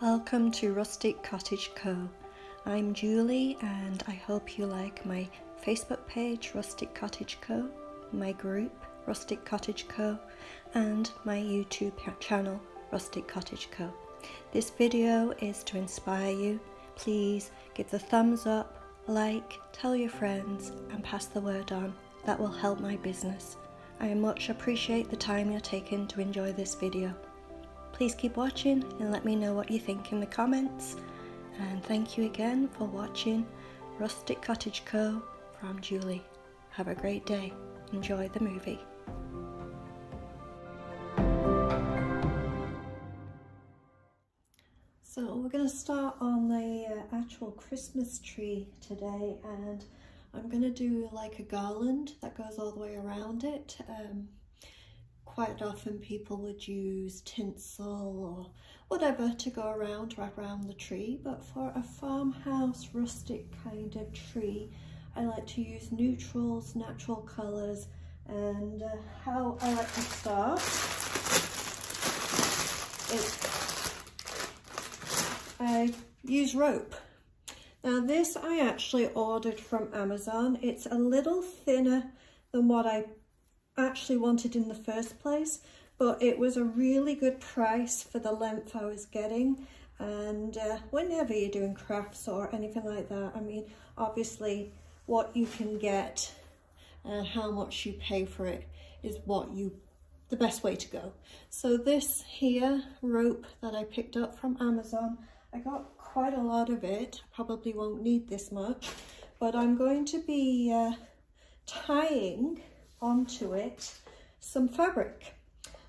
Welcome to Rustic Cottage Co. I'm Julie and I hope you like my Facebook page Rustic Cottage Co, my group Rustic Cottage Co and my YouTube channel Rustic Cottage Co. This video is to inspire you. Please give the thumbs up, like, tell your friends and pass the word on. That will help my business. I much appreciate the time you're taking to enjoy this video. Please keep watching and let me know what you think in the comments. And thank you again for watching Rustic Cottage Co. from Julie. Have a great day. Enjoy the movie. So we're going to start on the actual Christmas tree today, and I'm going to do like a garland that goes all the way around it. Quite often people would use tinsel or whatever to go around, wrap around the tree, but for a farmhouse rustic kind of tree, I like to use neutrals, natural colours, and how I like to start is I use rope. Now this I actually ordered from Amazon. It's a little thinner than what I actually wanted in the first place, but it was a really good price for the length I was getting. And whenever you're doing crafts or anything like that, I mean, obviously what you can get and how much you pay for it is the best way to go. So this here rope that I picked up from Amazon, I got quite a lot of it. Probably won't need this much, but I'm going to be tying onto it some fabric.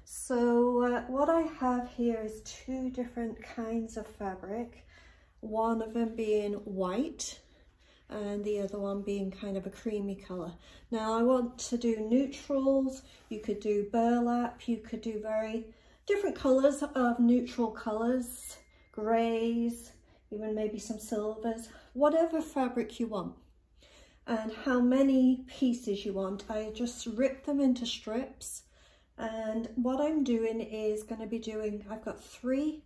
So what I have here is two different kinds of fabric, one of them being white and the other one being kind of a creamy color. Now I want to do neutrals. You could do burlap, you could do very different colors of neutral colors, grays, even maybe some silvers, whatever fabric you want. And how many pieces you want. I just rip them into strips, and what I'm doing is going to be doing, I've got 3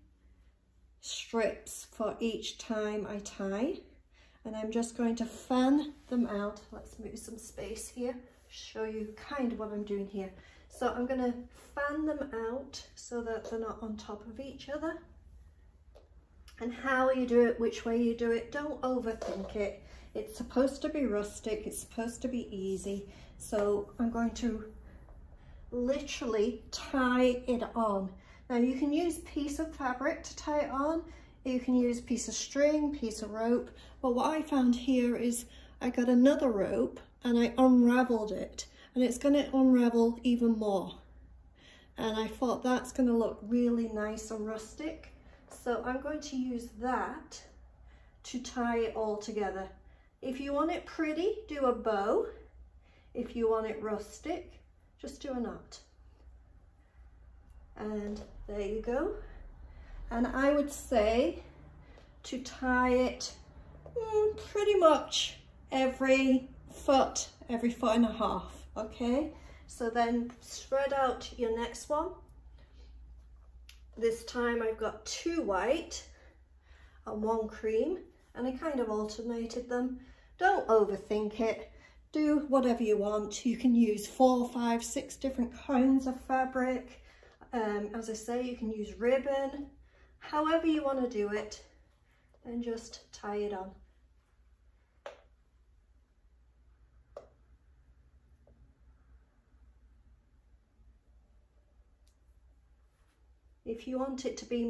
strips for each time I tie, and I'm just going to fan them out. Let's move some space here, show you kind of what I'm doing here. So I'm going to fan them out so that they're not on top of each other. And how you do it, which way you do it, don't overthink it. It's supposed to be rustic, it's supposed to be easy. So I'm going to literally tie it on. Now you can use piece of fabric to tie it on, you can use piece of string, piece of rope, but what I found here is I got another rope and I unraveled it, and it's going to unravel even more. And I thought that's going to look really nice and rustic. So I'm going to use that to tie it all together. If you want it pretty, do a bow. If you want it rustic, just do a knot. And there you go. And I would say to tie it pretty much every foot and a half, okay? So then spread out your next one. This time I've got 2 white and 1 cream, and I kind of alternated them. Don't overthink it. Do whatever you want. You can use 4, 5, 6 different kinds of fabric. As I say, you can use ribbon. However you want to do it, and just tie it on. If you want it to be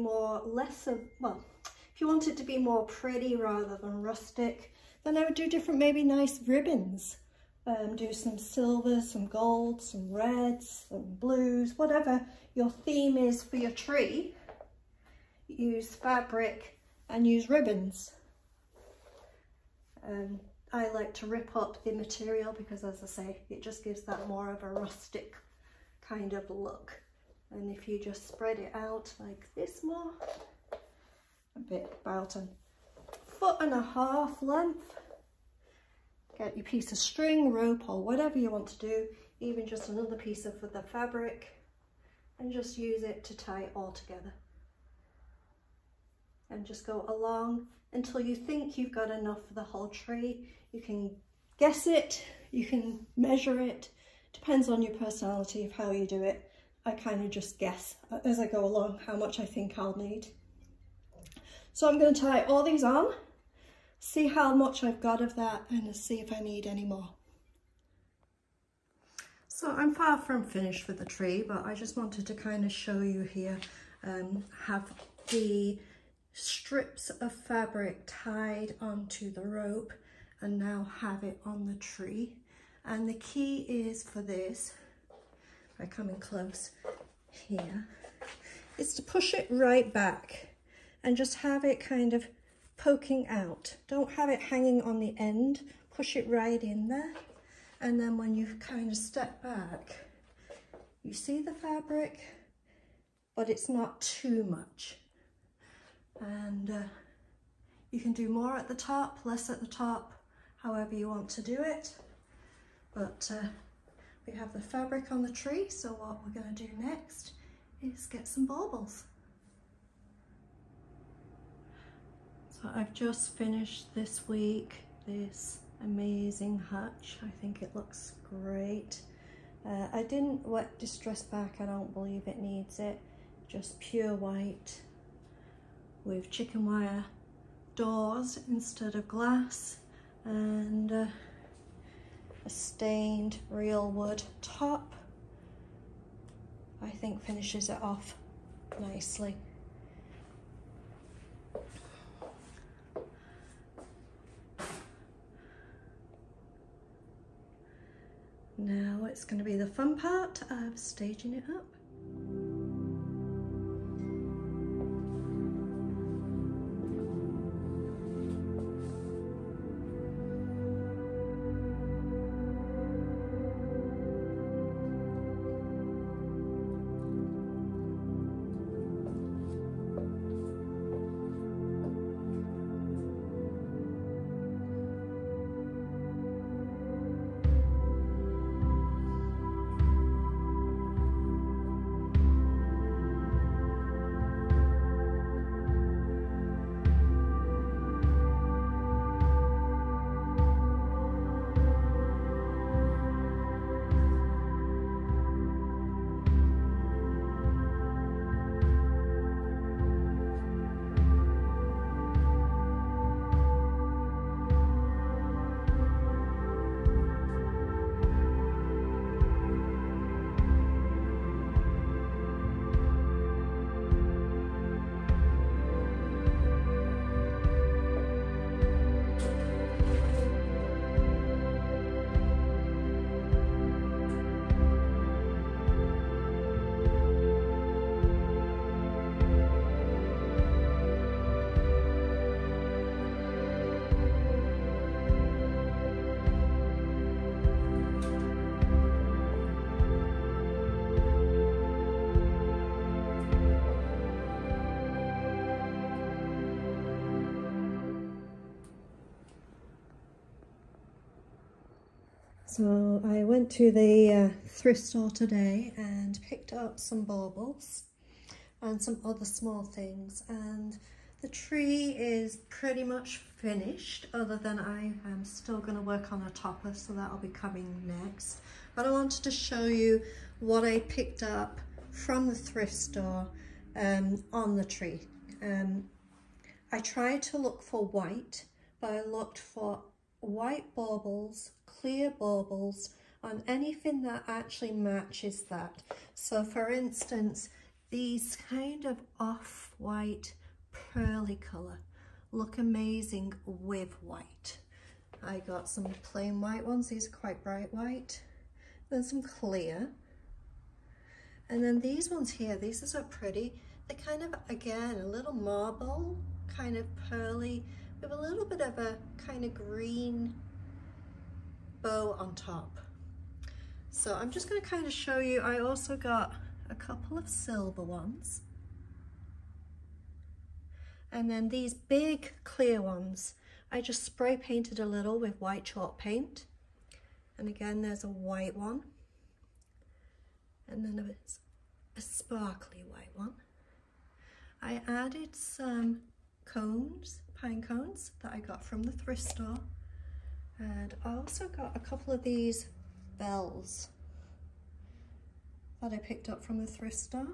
if you want it to be more pretty rather than rustic, then I would do different, maybe nice ribbons. Do some silvers, some golds, some reds, some blues, whatever your theme is for your tree. Use fabric and use ribbons. I like to rip up the material because, as I say, it just gives that more of a rustic kind of look. And if you just spread it out like this more, a bit about 1.5 foot length, get your piece of string, rope or whatever you want to do, even just another piece of the fabric, and just use it to tie it all together. and just go along until you think you've got enough for the whole tree. You can guess it, you can measure it, depends on your personality of how you do it. I kind of just guess as I go along how much I think I'll need. So I'm going to tie all these on, see how much I've got of that, and see if I need any more. So I'm far from finished with the tree, but I just wanted to kind of show you here, have the strips of fabric tied onto the rope and now have it on the tree. And the key is for this, if I come in close here, is to push it right back and just have it kind of poking out. Don't have it hanging on the end, push it right in there. And then when you kind of step back, you see the fabric, but it's not too much. And you can do more at the top, less at the top, however you want to do it. But we have the fabric on the tree, so what we're going to do next is get some baubles. So I've just finished this week this amazing hutch. I think it looks great. I didn't wet distress back, I don't believe it needs it. Just pure white with chicken wire doors instead of glass, and a stained real wood top. I think finishes it off nicely. Now it's going to be the fun part of staging it up. So I went to the thrift store today and picked up some baubles and some other small things, and the tree is pretty much finished, other than I am still going to work on a topper, so that'll be coming next. But I wanted to show you what I picked up from the thrift store on the tree. I tried to look for white, but I looked for white baubles, clear baubles, on anything that actually matches that. So for instance, these kind of off-white pearly colour look amazing with white. I got some plain white ones, these are quite bright white, then some clear, and then these ones here, these are so pretty. They're kind of, again, a little marble, kind of pearly, with a little bit of a kind of green bow on top. So I'm just going to kind of show you. I also got a couple of silver ones, and then these big clear ones I just spray painted a little with white chalk paint, and again there's a white one, and then there's a sparkly white one. I added some cones, pine cones that I got from the thrift store. And I also got a couple of these bells that I picked up from the thrift store.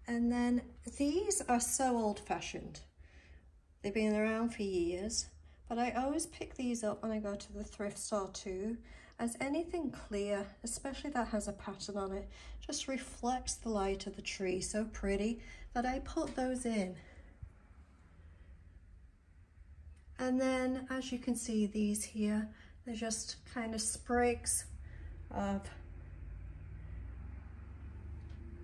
And then these are so old-fashioned. They've been around for years, but I always pick these up when I go to the thrift store too, as anything clear, especially that has a pattern on it, just reflects the light of the tree so pretty that I put those in. And then, as you can see, these here, they're just kind of sprigs of,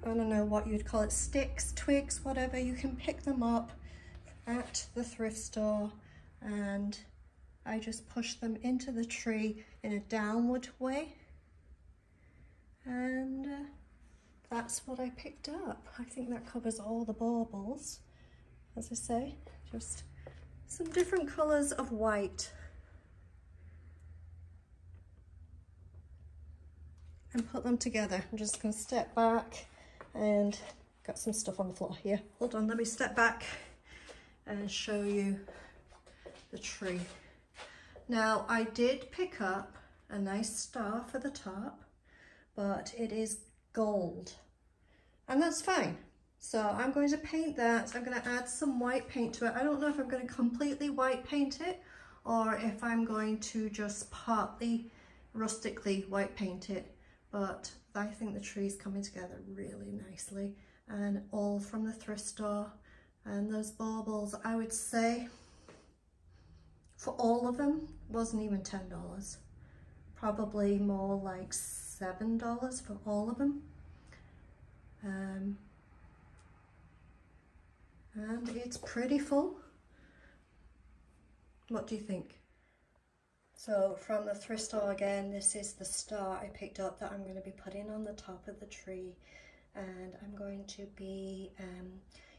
I don't know what you'd call it, sticks, twigs, whatever. You can pick them up at the thrift store, and I just push them into the tree in a downward way. And that's what I picked up. I think that covers all the baubles. As I say, just some different colors of white. And put them together. I'm just going to step back, and got some stuff on the floor here. Hold on, let me step back and show you the tree. Now, I did pick up a nice star for the top, but it is gold, and that's fine. So I'm going to paint that. I'm going to add some white paint to it. I don't know if I'm going to completely white paint it or if I'm going to just partly rustically white paint it, but I think the tree's coming together really nicely, and all from the thrift store. And those baubles, I would say for all of them wasn't even $10, probably more like $7 for all of them. And it's pretty full. What do you think? So from the thrift store again, this is the star I picked up that I'm going to be putting on the top of the tree, and I'm going to be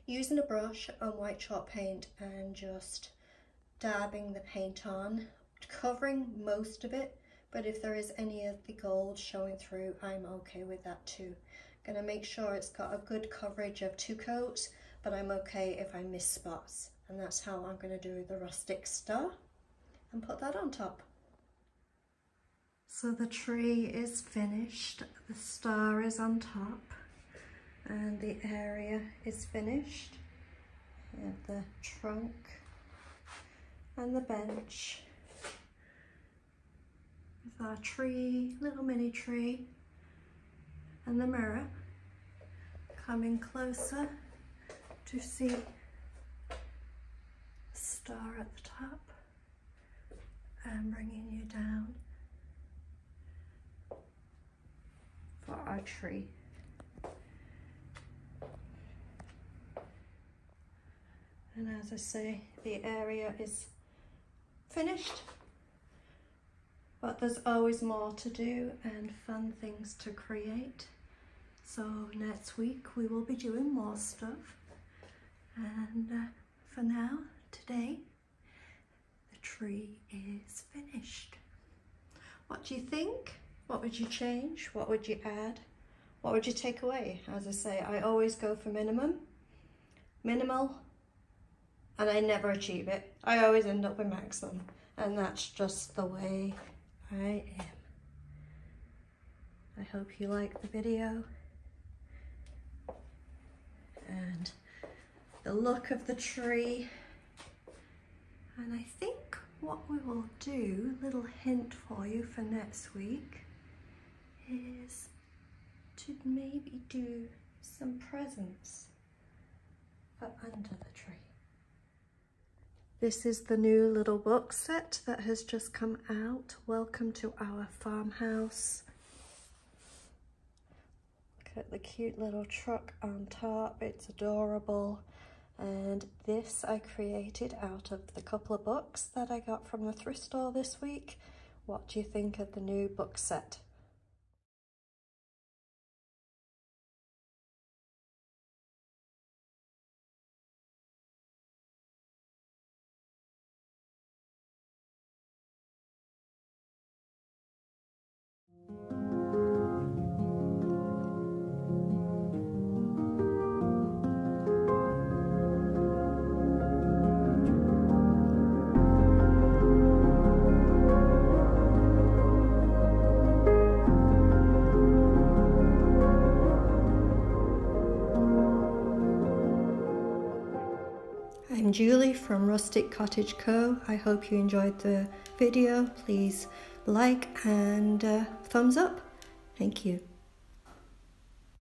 using a brush on white chalk paint and just dabbing the paint on, covering most of it, but if there is any of the gold showing through, I'm okay with that too. Gonna make sure it's got a good coverage of 2 coats, but I'm okay if I miss spots, and that's how I'm going to do the rustic star and put that on top. So the tree is finished, the star is on top, and the area is finished. We have the trunk and the bench with our tree, little mini tree, and the mirror. Coming closer to see the star at the top and bringing you down for our tree. And as I say, the area is finished, but there's always more to do and fun things to create. So next week we will be doing more stuff, and for now, today, the tree is finished. What do you think? What would you change? What would you add? What would you take away? As I say, I always go for minimal, and I never achieve it. I always end up with maximum, and that's just the way I am. I hope you liked the video and the look of the tree. And I think what we will do, little hint for you for next week, is to maybe do some presents for under the tree. This is the new little book set that has just come out. Welcome to our farmhouse. Look at the cute little truck on top. It's adorable. And this I created out of the couple of books that I got from the thrift store this week. What do you think of the new book set? I'm Julie from Rustic Cottage Co. I hope you enjoyed the video. Please like and thumbs up. Thank you.